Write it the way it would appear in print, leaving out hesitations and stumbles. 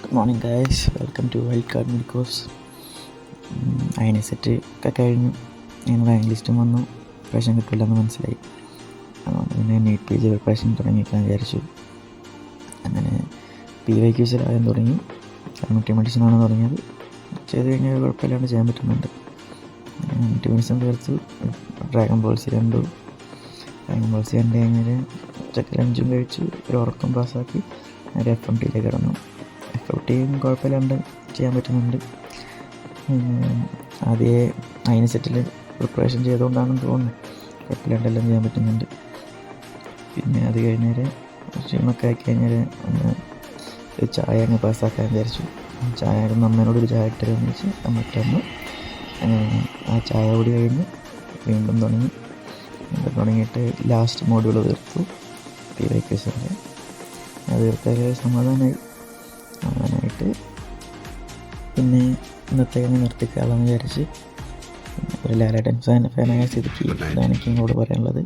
Good morning guys, welcome to wild card medicos. അതിനെ set ഒക്കെ കഴിഞ്ഞു. ഞാൻ റാങ്ക് ലിസ്റ്റും വന്നു. പ്രശ്നം കിട്ടില്ലെന്ന് മനസ്സിലായി. അതുകൊണ്ട് പിന്നെ നീറ്റ് പേജ് പ്രിപ്പറേഷൻ തുടങ്ങിക്കാൻ വിചാരിച്ചു. അങ്ങനെ PYQs ആദ്യം തുടങ്ങി. കമ്മ്യൂണിറ്റി മെഡിസിനാണ് തുടങ്ങിയത്. ചെയ്ത് കഴിഞ്ഞാൽ കുഴപ്പമില്ലാണ്ട് ചെയ്യാൻ പറ്റുന്നുണ്ട്. കമ്മ്യൂണിറ്റി മെഡിസിൻ തീർത്തു. ഡ്രാഗൺ ബോൾസി കണ്ടു. ഡ്രാഗൺ ബോൾസി കണ്ട് കഴിഞ്ഞാൽ ഉച്ചക്ക് ലഞ്ചും കഴിച്ചു. ഒരു ഉറക്കം പാസ്സാക്കി നേരെ FMTയിലേക്ക് കിടന്നു. FMTയും കുഴപ്പമില്ലാണ്ട് ചെയ്യാൻ പറ്റുന്നുണ്ട്. ആദ്യമേ അതിന് സെറ്റിൽ പ്രിപ്പറേഷൻ ചെയ്തുകൊണ്ടാണെന്ന് തോന്നുന്നു കുഴപ്പമില്ലാണ്ടെല്ലാം ചെയ്യാൻ പറ്റുന്നുണ്ട്. പിന്നെ അത് കഴിഞ്ഞാൽ ക്ഷീണമൊക്കെ ആക്കി കഴിഞ്ഞാൽ ഒന്ന് ഒരു ചായ അങ്ങ് പാസ്സാക്കാൻ വിചാരിച്ചു. ചായ അമ്മേനോടൊരു ചായ ഇട്ടതെന്ന് വെച്ച് മറ്റൊന്ന് ആ ചായ കൂടി കഴിഞ്ഞ് വീണ്ടും തുടങ്ങിയിട്ട് ലാസ്റ്റ് മോഡ്യൂൾ തീർത്തു. PYQസിൻ്റെ അത് തീർത്താൽ സമാധാനമായിട്ട് പിന്നെ ഇന്നത്തെ നിർത്തിക്കാമെന്ന് വിചാരിച്ച് ഒരു ലാലേട്ടൻ ഫാനായ സ്ഥിതിക്ക് ഇതാണ് എനിക്ക് നിങ്ങളോട് പറയാനുള്ളത്.